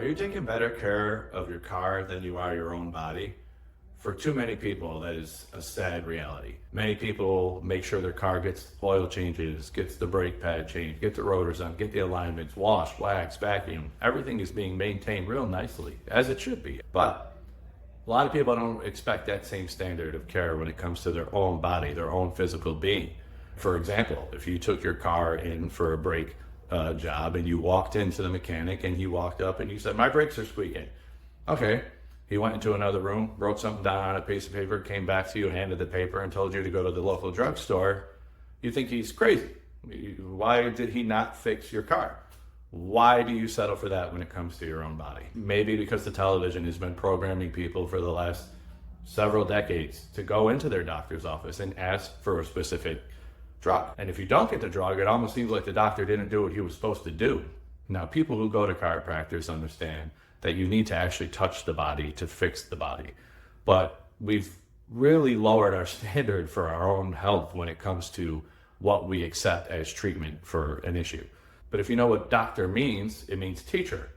you taking better care of your car than you are your own body? For too many people, that is a sad reality. Many people make sure their car gets oil changes, gets the brake pad changed, get the rotors on, get the alignments washed, waxed, vacuumed. Everything is being maintained real nicely, as it should be. But a lot of people don't expect that same standard of care when it comes to their own body, their own physical being. For example, if you took your car in for a brake job and you walked into the mechanic and he walked up and you said, "My brakes are squeaking." Okay. He went into another room, wrote something down on a piece of paper, came back to you, handed the paper, and told you to go to the local drugstore. You think he's crazy. Why did he not fix your car? Why do you settle for that when it comes to your own body? Maybe because the television has been programming people for the last several decades to go into their doctor's office and ask for a specific drug. And if you don't get the drug, it almost seems like the doctor didn't do what he was supposed to do. Now, people who go to chiropractors understand that you need to actually touch the body to fix the body. But we've really lowered our standard for our own health when it comes to what we accept as treatment for an issue. But if you know what doctor means, it means teacher.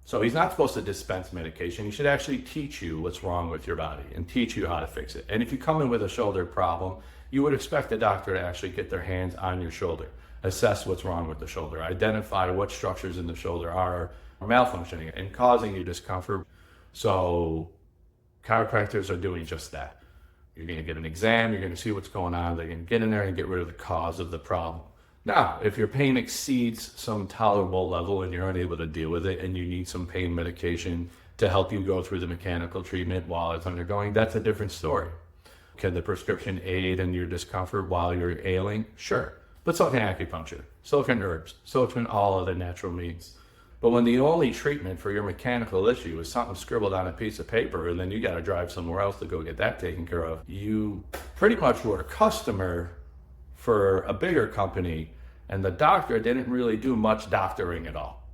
So he's not supposed to dispense medication. He should actually teach you what's wrong with your body and teach you how to fix it. And if you come in with a shoulder problem, you would expect the doctor to actually get their hands on your shoulder, assess what's wrong with the shoulder, identify what structures in the shoulder are malfunctioning and causing you discomfort. So chiropractors are doing just that. You're going to get an exam, you're going to see what's going on, they're going to get in there and get rid of the cause of the problem. Now, if your pain exceeds some tolerable level and you're unable to deal with it and you need some pain medication to help you go through the mechanical treatment while it's undergoing, that's a different story. Can the prescription aid in your discomfort while you're ailing? Sure. But so can acupuncture, so can herbs, so can all of the natural means. But when the only treatment for your mechanical issue is something scribbled on a piece of paper and then you got to drive somewhere else to go get that taken care of, you pretty much were a customer for a bigger company and the doctor didn't really do much doctoring at all.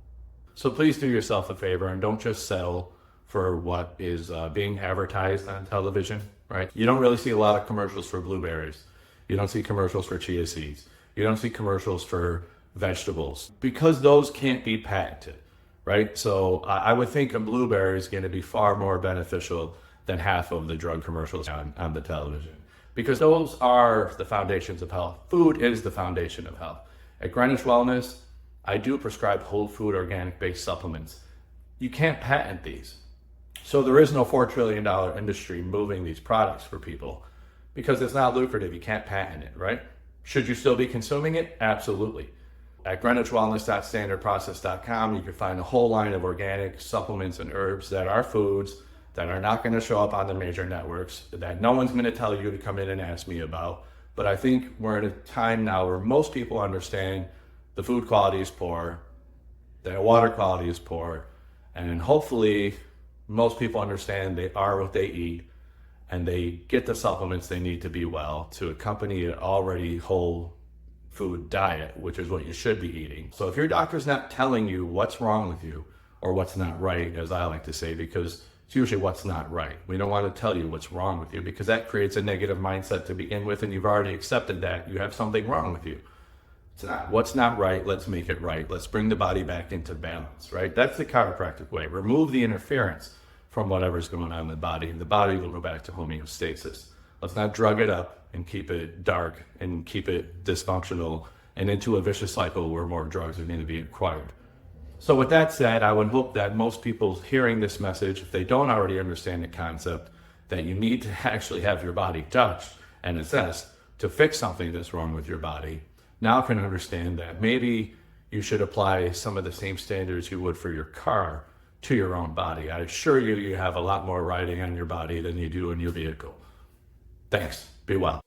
So please do yourself a favor and don't just settle for what is being advertised on television, right? You don't really see a lot of commercials for blueberries. You don't see commercials for chia seeds. You don't see commercials for vegetables because those can't be patented, right? So I would think a blueberry is going to be far more beneficial than half of the drug commercials on the television because those are the foundations of health. Food is the foundation of health. At Greenwich Wellness, I do prescribe whole food organic based supplements. You can't patent these. So there is no $4 trillion industry moving these products for people because it's not lucrative. You can't patent it, right? Should you still be consuming it? Absolutely. At greenwichwellness.standardprocess.com, you can find a whole line of organic supplements and herbs that are foods that are not going to show up on the major networks, that no one's going to tell you to come in and ask me about. But I think we're at a time now where most people understand the food quality is poor, the water quality is poor, and hopefully most people understand they are what they eat and they get the supplements they need to be well to accompany an already whole food diet, which is what you should be eating. So if your doctor's not telling you what's wrong with you or what's not right, as I like to say, because it's usually what's not right. We don't want to tell you what's wrong with you because that creates a negative mindset to begin with and you've already accepted that you have something wrong with you. It's not. What's not right, let's make it right. Let's bring the body back into balance, right? That's the chiropractic way. Remove the interference from whatever's going on in the body and the body will go back to homeostasis. Let's not drug it up and keep it dark and keep it dysfunctional and into a vicious cycle where more drugs are going to be acquired. So with that said, I would hope that most people hearing this message, if they don't already understand the concept, that you need to actually have your body touched and assessed to fix something that's wrong with your body, now can understand that maybe you should apply some of the same standards you would for your car to your own body. I assure you, you have a lot more riding on your body than you do in your vehicle. Thanks. Be well.